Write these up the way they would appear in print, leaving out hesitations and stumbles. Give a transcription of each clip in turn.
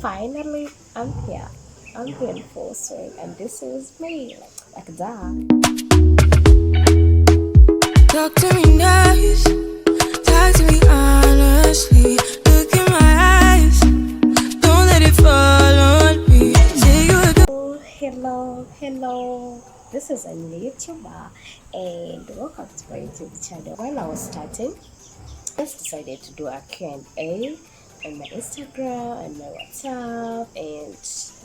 Finally, I'm here. I'm in full swing, and this is me. Like that. Talk to me nice, talk to me honestly. Look in my eyes, don't let it fall on me. Say you would Hello. This is a new YouTuber, and welcome to my YouTube channel. While I was starting, I just decided to do a Q&A on my Instagram and my WhatsApp, and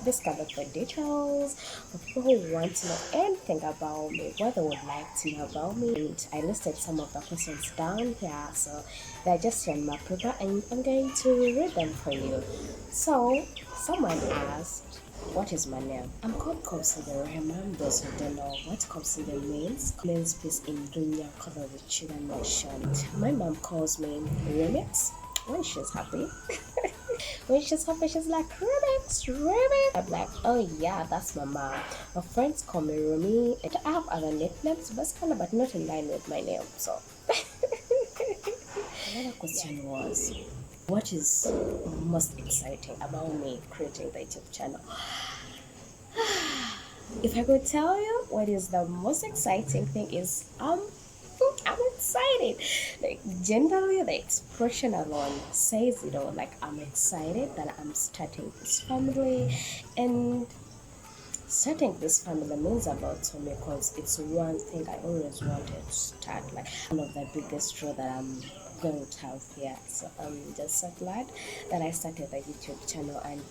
this kind of details for people who want to know anything about me, what they would like to know about me. And I listed some of the questions down here, so they're just on my paper, and I'm going to read them for you. So, someone asked, what is my name? I'm called Consider Rahman. Those who don't know what Consider means peace in Dunya color with children mentioned. My mom calls me Remix when she's happy. When she's happy, she's like, Remix. I'm like, oh yeah, that's my mom. My friends call me Rumi. I have other nicknames, but not in line with my name. So another question was, what is most exciting about me creating the YouTube channel? If I could tell you what is the most exciting thing is I'm excited. Like generally the expression alone says it all. Like I'm excited that I'm starting this family, and starting this family means a lot to me because it's one thing I always wanted to start, like one of the biggest role that I'm going to have here. So I'm just so glad that I started the YouTube channel, and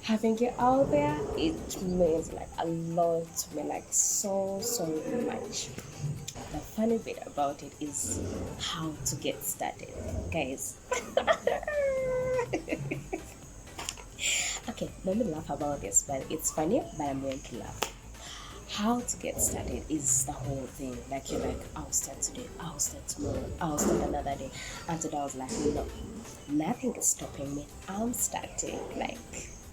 having it out there, it means like a lot to me, like so much. The funny bit about it is how to get started, guys. Okay, let me laugh about this, but it's funny, but I'm going to laugh. How to get started is the whole thing. Like you're like, I'll start today, I'll start tomorrow, I'll start another day. And today I was like, no, nothing is stopping me. I'm starting. Like,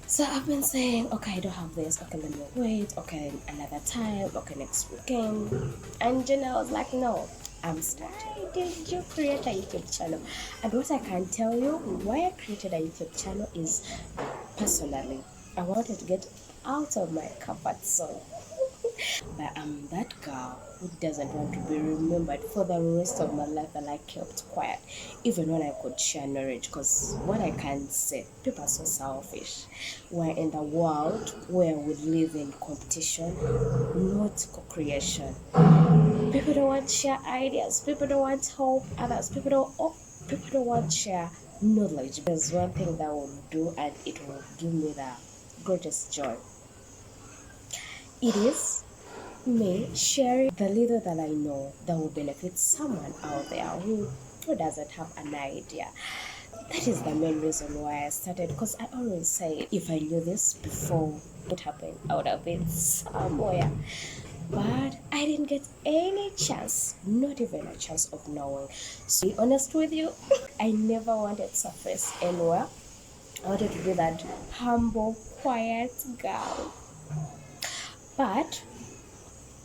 so I've been saying, okay, I don't have this. Okay, let me wait. Okay, another time. Okay, next weekend. And then I was like, no, I'm starting. Why did you create a YouTube channel? And what I can tell you, why I created a YouTube channel is personally, I wanted to get out of my comfort zone. But I'm that girl who doesn't want to be remembered for the rest of my life, and I kept quiet even when I could share knowledge, because what I can say, people are so selfish. We're in the world where we live in competition, not co-creation. People don't want to share ideas, people don't want to help others, people don't want to share knowledge. There's one thing that will do, and it will give me the greatest joy. It is me sharing the little that I know that will benefit someone out there who doesn't have an idea. That is the main reason why I started, because I always say, if I knew this before it happened, I would have been somewhere. But I didn't get any chance, not even a chance of knowing. So to be honest with you, I never wanted surface anywhere. I wanted to be that humble, quiet girl. But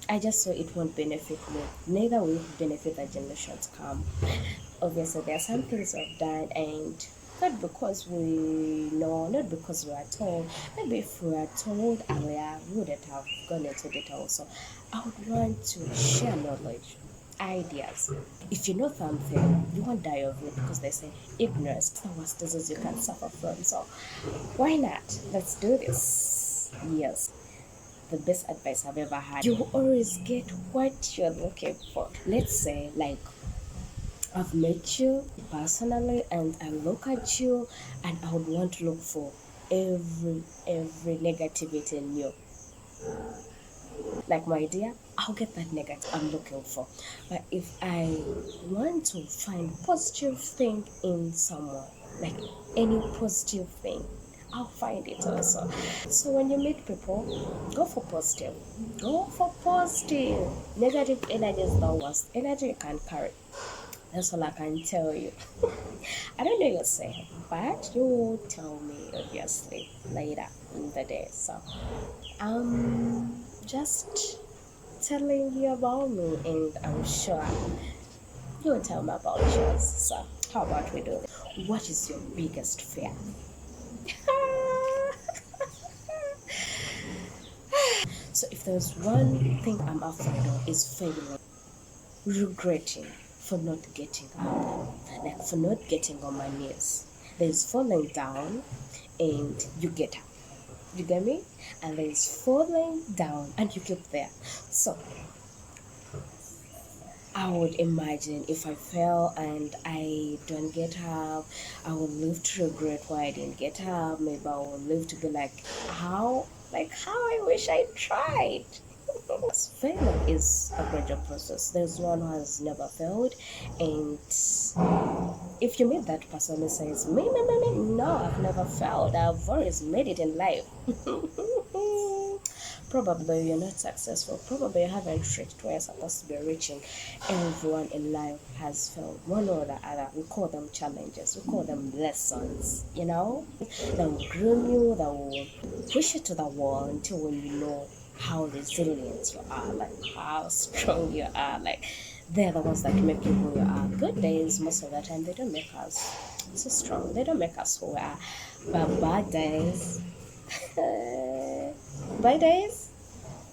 I just saw it won't benefit me. Neither will it benefit the generations to come. Obviously, there are some things I've done, and not because we know, not because we are told. Maybe if we were told earlier, we wouldn't have gone into detail. So I would want to share knowledge, ideas. If you know something, you won't die of it, because they say ignorance is the worst disease you can suffer from. So why not? Let's do this. Yes. The best advice I've ever had. You always get what you're looking for. Let's say, like, I've met you personally, and I look at you, and I would want to look for every negativity in you. Like, my dear, I'll get that negative I'm looking for. But if I want to find positive thing in someone, like any positive thing, I'll find it also. So when you meet people, go for positive. Go for positive. Negative energy is the worst energy you can carry. That's all I can tell you. I don't know your say, but you will tell me obviously later in the day. So I'm just telling you about me, and I'm sure you will tell me about yours. So how about we do this? What is your biggest fear? if there's one thing I'm afraid of is failing, regretting for not getting up, like for not getting on my knees. There's falling down and you get up. You get me? And there's falling down and you keep there. So I would imagine if I fell and I don't get up, I will live to regret why I didn't get up. Maybe I will live to be how, how I wish I tried. Failure is a gradual process. There's one who has never failed, and if you meet that person who says, no, I've never failed, I've always made it in life. Probably you're not successful. Probably you haven't reached where you're supposed to be reaching. Everyone in life has failed one or the other. We call them challenges. We call them lessons. That will groom you. That will push you to the wall until when you know how resilient you are, how strong you are. They're the ones that make you who you are. Good days, most of the time, they don't make us so strong. They don't make us who we are. But bad days, bad days,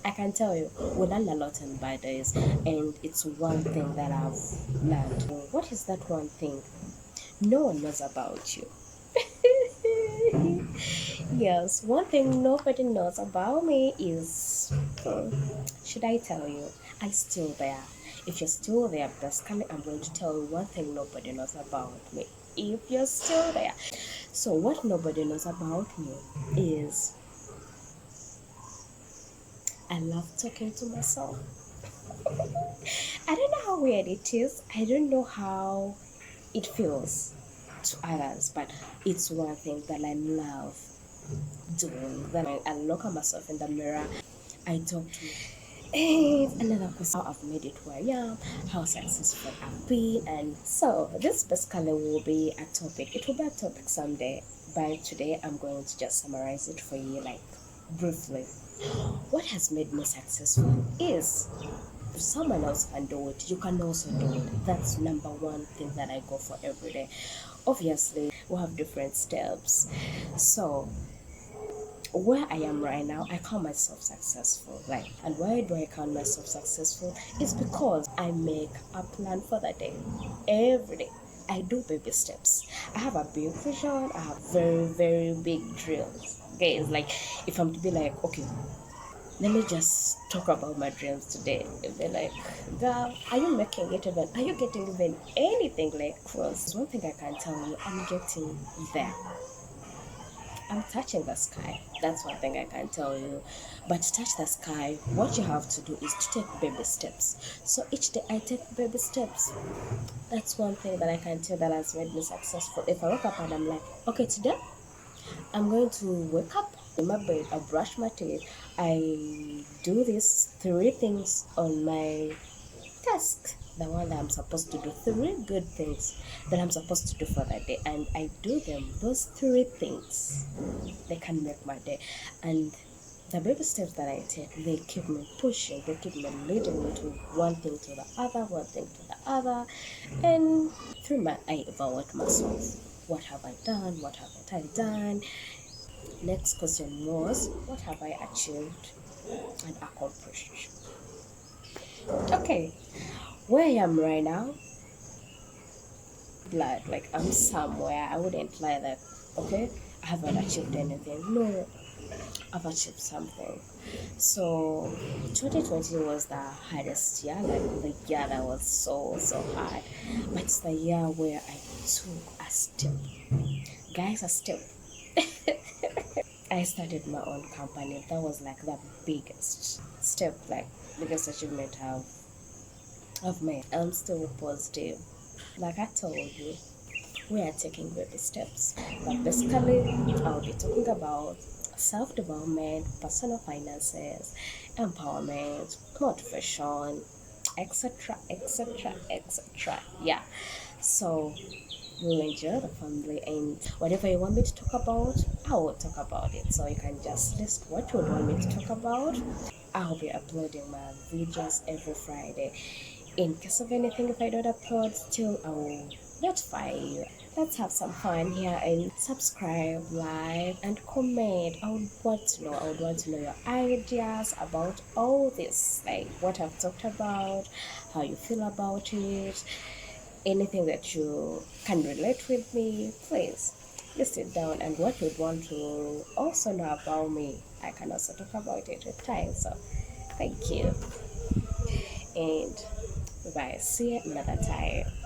I can tell you, we learn a lot in bad days, and it's one thing that I've learned. What is that one thing? No one knows about you. Yes, one thing nobody knows about me is, should I tell you? I'm still there. If you're still there, basically, I'm going to tell you one thing nobody knows about me. If you're still there. So what nobody knows about me is I love talking to myself. I don't know how weird it is. I don't know how it feels to others, but it's one thing that I love doing. Then I look at myself in the mirror, I talk to another question, how I've made it where I am, how successful I've been. And so this basically will be a topic. It will be a topic someday, but today I'm going to just summarize it for you, briefly. What has made me successful is, if someone else can do it, you can also do it. That's number one thing that I go for every day. Obviously, we have different steps. So where I am right now, I call myself successful. And why do I call myself successful? It's because I make a plan for the day. Every day, I do baby steps. I have a big vision. I have very, very big dreams. Okay, it's if I'm to be okay, let me just talk about my dreams today. If they're girl, are you making it even? Are you getting even anything close? One thing I can tell you, I'm getting there. I'm touching the sky. That's one thing I can tell you. But to touch the sky, what you have to do is to take baby steps. So each day I take baby steps. That's one thing that I can tell that has made me successful. If I wake up and I'm okay, today I'm going to wake up in my bed, I brush my teeth, I do these 3 things on my task, the one that I'm supposed to do, 3 good things that I'm supposed to do for that day, and I do them. Those 3 things, they can make my day. And the baby steps that I take, they keep me pushing, they keep me leading me to one thing to the other, one thing to the other. And through I evaluate myself. What have I done? What haven't I done? Next question was, what have I achieved and accomplished? Okay, where I am right now, I'm somewhere. I wouldn't lie that, okay, I haven't achieved anything. No, I've achieved something. So 2020 was the hardest year, the year that was so hard. But it's the year where I took a step. Guys, a step. I started my own company. That was the biggest step, biggest achievement I've made. I'm still positive. Like I told you, we are taking baby steps. But basically, I'll be talking about self-development, personal finances, empowerment, motivation, etc., etc., etc. Yeah. So we'll enjoy the family, and whatever you want me to talk about, I will talk about it. So you can just list what you would want me to talk about. I'll be uploading my videos every Friday. In case of anything, if I don't upload, still I will notify you. Let's have some fun here and subscribe, like, and comment. I would want to know. I would want to know your ideas about all this, like what I've talked about, how you feel about it, anything that you can relate with me. Please list it down, and what you'd want to also know about me. I can also talk about it with time. So, thank you, and bye. See you another time.